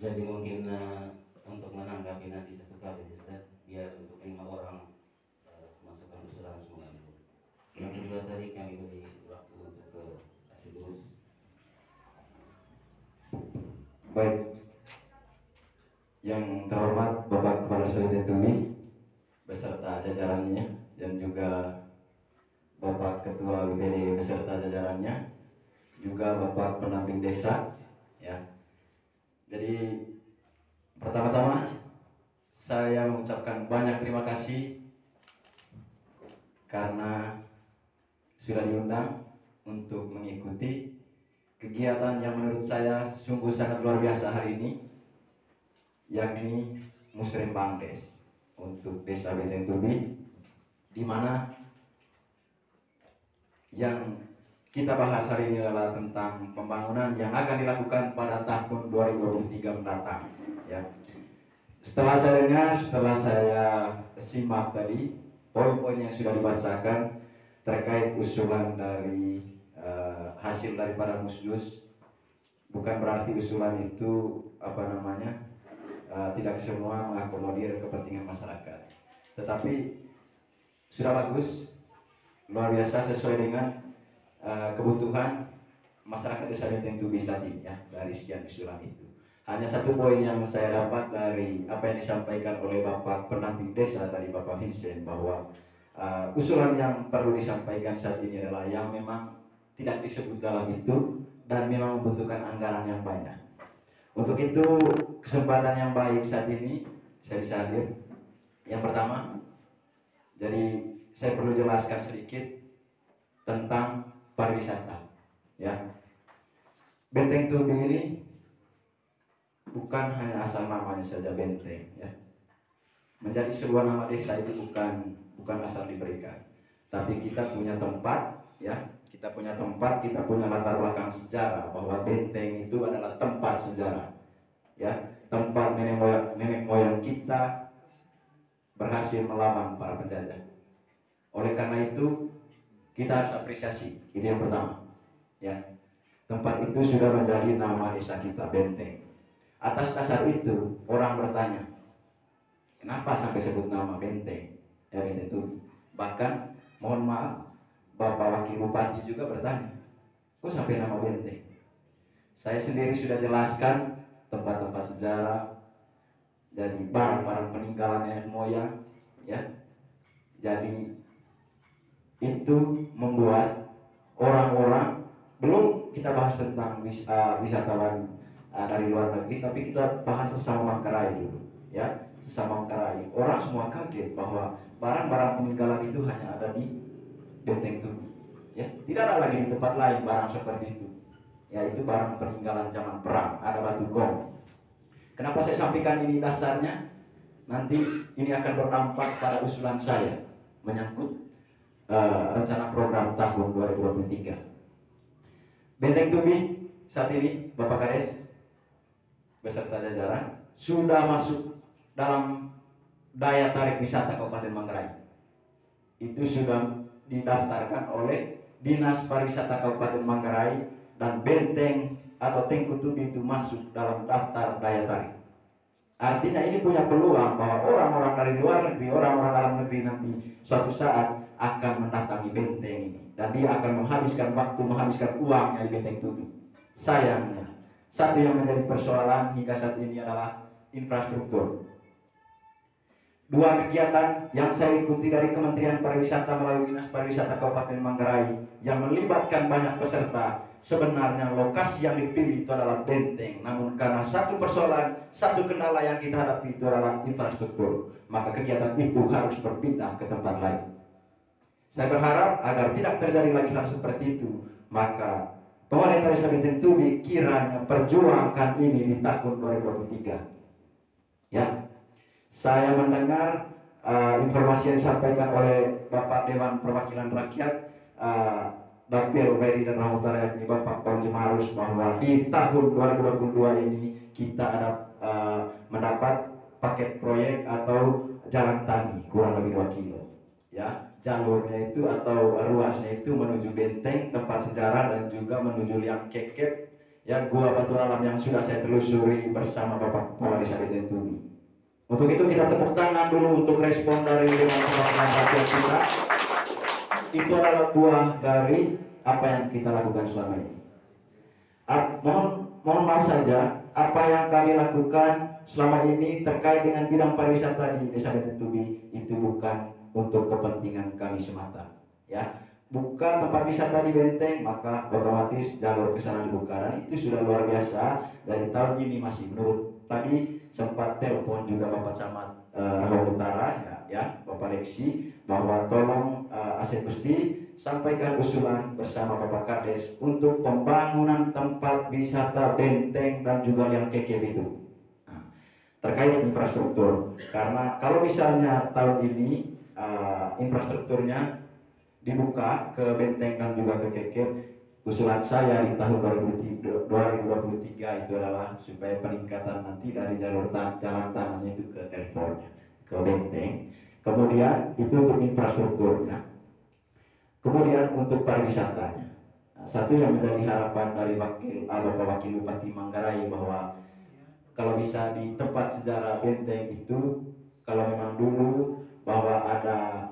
Jadi mungkin untuk menanggapi nanti satu kali biar untuk 5 orang masukkan usulan semua. Yang kedua tadi kami beri waktu untuk ke Asidus. Baik, yang terhormat Bapak Kepala Sudin Tumi beserta jajarannya dan juga Bapak Ketua WPD beserta jajarannya, juga Bapak pendamping desa, ya. Jadi pertama-tama saya mengucapkan banyak terima kasih karena sudah diundang untuk mengikuti kegiatan yang menurut saya sungguh sangat luar biasa hari ini, yakni Musrembangdes untuk Desa Benteng Tubi, di mana yang kita bahas hari ini adalah tentang pembangunan yang akan dilakukan pada tahun 2023 mendatang. Ya. Setelah saya dengar, setelah saya simak tadi poin-poin yang sudah dibacakan terkait usulan dari hasil daripada Musdus, bukan berarti usulan itu tidak semua mengakomodir kepentingan masyarakat, tetapi sudah bagus, luar biasa sesuai dengan kebutuhan masyarakat Desa Benteng Tubi saat ini, ya. Dari sekian usulan itu, hanya satu poin yang saya dapat dari apa yang disampaikan oleh Bapak pendamping desa tadi, Bapak Vincent, bahwa usulan yang perlu disampaikan saat ini adalah yang memang tidak disebut dalam itu dan memang membutuhkan anggaran yang banyak. Untuk itu kesempatan yang baik saat ini saya bisa hadir. Yang pertama, jadi saya perlu jelaskan sedikit tentang pariwisata, ya. Benteng Tubi ini bukan hanya asal namanya saja benteng, ya. Menjadi sebuah nama desa itu bukan asal diberikan, tapi kita punya tempat, ya. Kita punya tempat, kita punya latar belakang sejarah bahwa benteng itu adalah tempat sejarah, ya. Tempat nenek moyang kita berhasil melawan para penjajah. Oleh karena itu kita harus apresiasi, ini yang pertama, ya. Tempat itu sudah menjadi nama desa kita, Benteng. Atas dasar itu orang bertanya, kenapa sampai sebut nama Benteng, ya, Benteng Tubi. Bahkan mohon maaf, Bapak Wakil Bupati juga bertanya, kok sampai nama Benteng? Saya sendiri sudah jelaskan tempat-tempat sejarah, jadi barang-barang peninggalan nenek moyang, ya. Jadi itu membuat orang-orang, belum kita bahas tentang wisatawan dari luar negeri, tapi kita bahas sesama Manggarai dulu, ya. Sesama Manggarai, orang semua kaget bahwa barang-barang peninggalan itu hanya ada di Benteng Tubi, ya. Tidak ada lagi di tempat lain barang seperti itu, yaitu barang peninggalan zaman perang, ada batu gong. Kenapa saya sampaikan ini dasarnya? Nanti ini akan berdampak pada usulan saya menyangkut rencana program tahun 2023. Benteng Tubi saat ini, Bapak Kades beserta jajaran sudah masuk dalam daya tarik wisata Kabupaten Manggarai. Itu sudah didaftarkan oleh Dinas Pariwisata Kabupaten Manggarai, dan benteng atau Tengku Tubi itu masuk dalam daftar daya tarik. Artinya ini punya peluang bahwa orang-orang dari luar negeri, orang-orang dalam negeri nanti suatu saat akan mendatangi benteng ini, dan dia akan menghabiskan waktu, menghabiskan uangnya di Benteng Tubi. Sayangnya, satu yang menjadi persoalan hingga saat ini adalah infrastruktur. Dua kegiatan yang saya ikuti dari Kementerian Pariwisata melalui Dinas Pariwisata Kabupaten Manggarai yang melibatkan banyak peserta, sebenarnya lokasi yang dipilih itu adalah benteng. Namun karena satu persoalan, satu kendala yang kita hadapi itu adalah infrastruktur, maka kegiatan itu harus berpindah ke tempat lain. Saya berharap agar tidak terjadi lagi hal seperti itu, maka pemerintah Desa Benteng Tubi kiranya perjuangkan ini di tahun 2023. Ya. Saya mendengar informasi yang disampaikan oleh Bapak Dewan Perwakilan Rakyat, Dapil Weri dan Rahutara, yakni Bapak Paul Jumarus, bahwa di tahun 2022 ini kita ada mendapat paket proyek atau jalan tani kurang lebih 2 kilo, ya. Jalurnya itu atau ruasnya itu menuju benteng tempat sejarah dan juga menuju Liang Kekep ya gua batu alam yang sudah saya telusuri bersama Bapak Kepala Desa Benteng Tubi. Untuk itu kita tepuk tangan dulu untuk respon dari teman-teman rakyat kita. Itu adalah buah dari apa yang kita lakukan selama ini. Mohon maaf saja, apa yang kami lakukan selama ini terkait dengan bidang pariwisata di Desa Benteng Tubi itu bukan untuk kepentingan kami semata, ya. Buka tempat wisata di Benteng, maka otomatis jalur ke sana dibuka, dan itu sudah luar biasa. Dari tahun ini masih menurut tadi sempat telepon juga Bapak Camat Rawa Utara, ya Bapak Leksi, bahwa tolong Asep Gusti sampaikan usulan bersama Bapak Kades untuk pembangunan tempat wisata Benteng dan juga yang kekep itu. Nah, terkait infrastruktur, karena kalau misalnya tahun ini infrastrukturnya dibuka ke Benteng dan juga ke kekep, usulan saya di tahun 2023 itu adalah supaya peningkatan nanti dari jalan tanahnya itu ke telepon ke Benteng, kemudian itu untuk infrastrukturnya, kemudian untuk pariwisatanya. Nah, satu yang menjadi harapan dari Bapak Wakil Bupati Manggarai bahwa kalau bisa di tempat sejarah Benteng itu, kalau memang dulu bahwa ada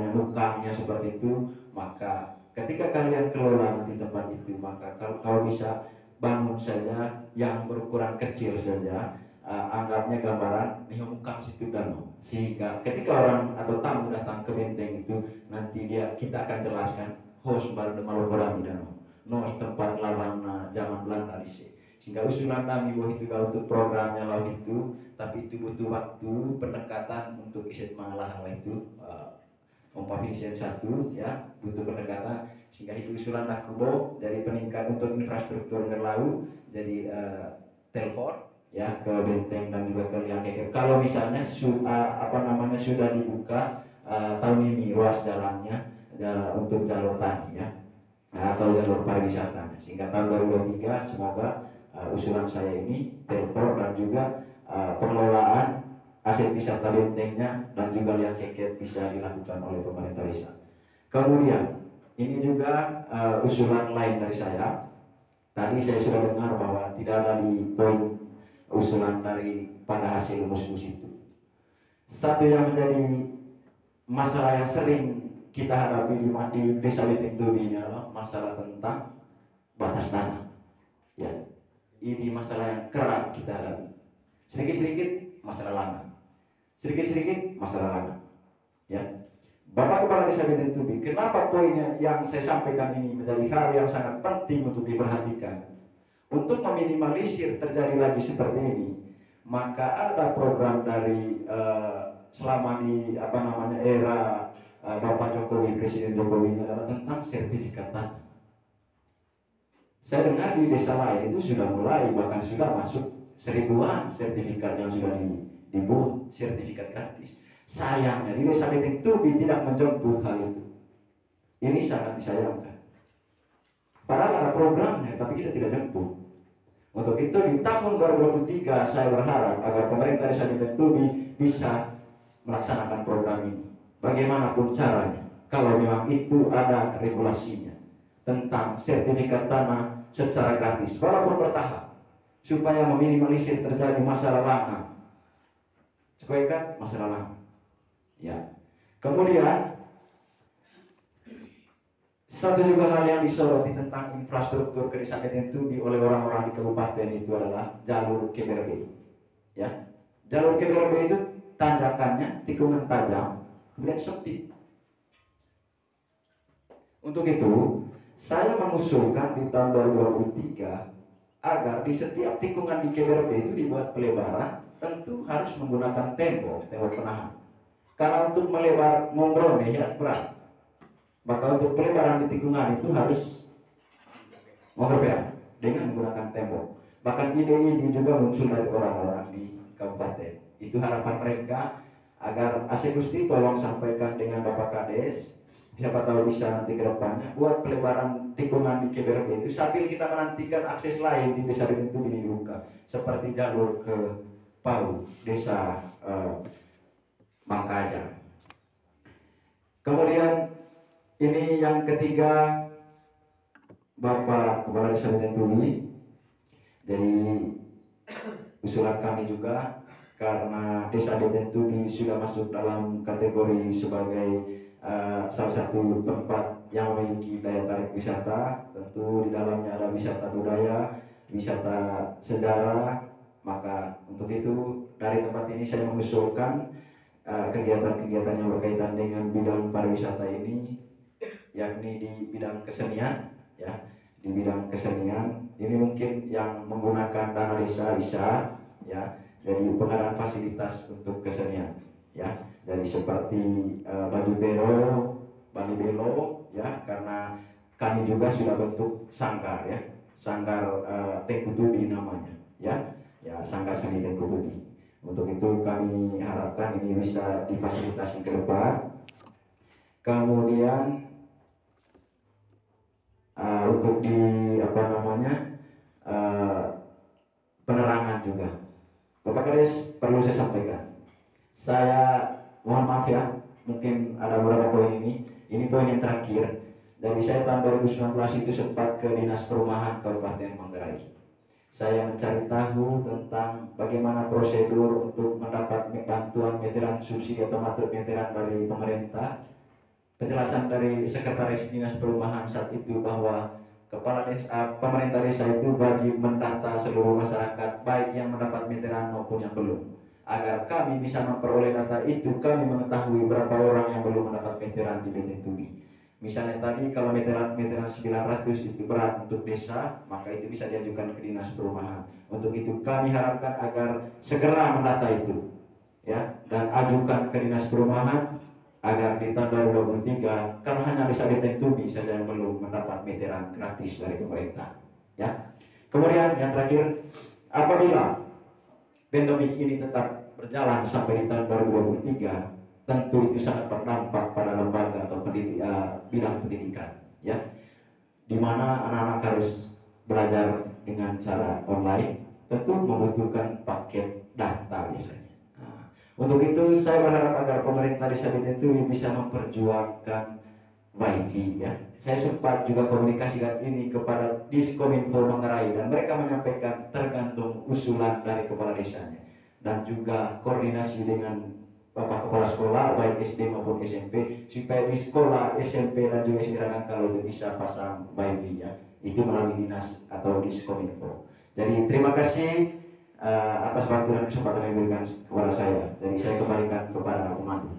mukanya seperti itu, maka ketika kalian kelola nanti tempat itu, maka kalau bisa bangun saja yang berukuran kecil saja, anggapnya gambaran nih mukam situ danau, sehingga ketika orang atau tamu datang ke Benteng itu, nanti kita akan jelaskan host baru Malopodami danau nos tempat lawan zaman Belanda di sini. Sehingga usulan kami bahwa itu kalau untuk programnya laut itu, tapi itu butuh waktu pendekatan untuk iset mengalah itu Vision 1, ya, butuh pendekatan, sehingga itu usulan Nakubo dari peningkatan untuk infrastruktur laut, jadi telepon ya ke Benteng dan juga ke Liang Kekep. Kalau misalnya sudah dibuka tahun ini ruas jalannya untuk jalur tani, ya, atau jalur pariwisatanya, sehingga tahun 2023 semoga usulan saya ini telepon dan juga pengelolaan aset wisata Bentengnya dan juga Liang Kekep bisa dilakukan oleh pemerintah desa. Kemudian ini juga usulan lain dari saya. Tadi saya sudah dengar bahwa tidak ada di poin usulan dari pada hasil rumus itu. Satu yang menjadi masalah yang sering kita hadapi di Desa Benteng Tubi ini adalah masalah tentang batas tanah. Ya, ini masalah yang kerap kita hadapi. Sedikit-sedikit masalah lama. Sedikit-sedikit masalah lama, ya. Bapak Kepala Desa Benteng Tubi, kenapa poinnya yang saya sampaikan ini menjadi hal yang sangat penting untuk diperhatikan? Untuk meminimalisir terjadi lagi seperti ini, maka ada program dari selama di era Bapak Jokowi, Presiden Jokowi, adalah tentang sertifikat tanah. Saya dengar di desa lain itu sudah mulai, bahkan sudah masuk 1000-an sertifikat yang sudah dibuat, sertifikat gratis. Sayangnya di Desa Benteng Tubi tidak menjemput hal itu. Ini sangat disayangkan. Padahal ada programnya, tapi kita tidak jemput. Untuk itu di tahun 2023 saya berharap agar pemerintah Desa Benteng Tubi bisa melaksanakan program ini. Bagaimanapun caranya, kalau memang itu ada regulasinya tentang sertifikat tanah secara gratis, walaupun bertahap, supaya meminimalisir terjadi masalah lama. Supaya masalah lama, ya. Kemudian satu juga hal yang disoroti tentang infrastruktur ke Desa Benteng Tubi oleh orang-orang di kabupaten itu adalah jalur KBRB, ya. Jalur KBRB itu tanjakannya tikungan tajam, kemudian sempit. Untuk itu saya mengusulkan di tahun 2023 agar di setiap tikungan di KBRB itu dibuat pelebaran, tentu harus menggunakan tembok penahan. Karena untuk melebar mongrone ya berat, maka untuk pelebaran di tikungan itu harus mengerbean dengan menggunakan tembok. Bahkan ide ini juga muncul dari orang-orang di kabupaten. Itu harapan mereka agar Asep Gusti tolong sampaikan dengan Bapak Kades, siapa tahu bisa nanti ke depannya buat pelebaran tikungan di KBRB itu sambil kita menantikan akses lain di Desa Benteng Tubi dibuka, seperti jalur ke Pau, Desa Mangkaja. Kemudian ini yang ketiga, Bapak Kepala Desa Betentuli. Jadi usulan kami juga, karena Desa Betentuli sudah masuk dalam kategori sebagai salah satu tempat yang memiliki daya tarik wisata, tentu di dalamnya ada wisata budaya, wisata sejarah. Maka untuk itu dari tempat ini saya mengusulkan kegiatan-kegiatan yang berkaitan dengan bidang pariwisata ini, yakni di bidang kesenian, ya, di bidang kesenian ini mungkin yang menggunakan dana desa bisa, ya, jadi pengadaan fasilitas untuk kesenian, ya, jadi seperti baju belo, bali belo, ya, karena kami juga sudah bentuk sanggar, ya, sanggar Tengkutubi namanya, ya, sanggar seni Tengkutubi. Untuk itu kami harapkan ini bisa difasilitasi ke depan. Kemudian untuk di penerangan juga, Bapak Kades, perlu saya sampaikan. Saya mohon maaf ya, mungkin ada beberapa poin ini poin yang terakhir. Dari saya tahun 2019 itu sempat ke Dinas Perumahan Kabupaten Manggarai. Saya mencari tahu tentang bagaimana prosedur untuk mendapat bantuan meteran subsidi atau matut meteran dari pemerintah. Penjelasan dari Sekretaris Dinas Perumahan saat itu bahwa pemerintah desa itu wajib mendata seluruh masyarakat, baik yang mendapat meteran maupun yang belum. Agar kami bisa memperoleh data itu, kami mengetahui berapa orang yang belum mendapat meteran di Betentuli. Misalnya tadi kalau meteran 900 itu berat untuk desa, maka itu bisa diajukan ke Dinas Perumahan. Untuk itu kami harapkan agar segera mendata itu, ya, dan ajukan ke Dinas Perumahan agar di tahun 2023, karena hanya desa Betentuli saja yang belum mendapat meteran gratis dari pemerintah, ya. Kemudian yang terakhir, apabila pandemi ini tetap berjalan sampai di tahun 2023, tentu itu sangat berdampak pada lembaga atau bidang pendidikan, ya, di mana anak-anak harus belajar dengan cara online, tentu membutuhkan paket data biasanya. Nah, untuk itu saya berharap agar pemerintah desa Betentuli bisa memperjuangkan WiFi, ya. Saya sempat juga komunikasikan ini kepada Diskominfo Manggarai dan mereka menyampaikan tergantung usulan dari kepala desanya dan juga koordinasi dengan Bapak Kepala Sekolah baik SD maupun SMP, supaya di sekolah SMP dan juga SD kalau itu bisa pasang WiFi, ya, itu melalui dinas atau Diskominfo. Jadi terima kasih atas waktu dan kesempatan yang diberikan kepada saya. Jadi saya kembalikan kepada pemandu.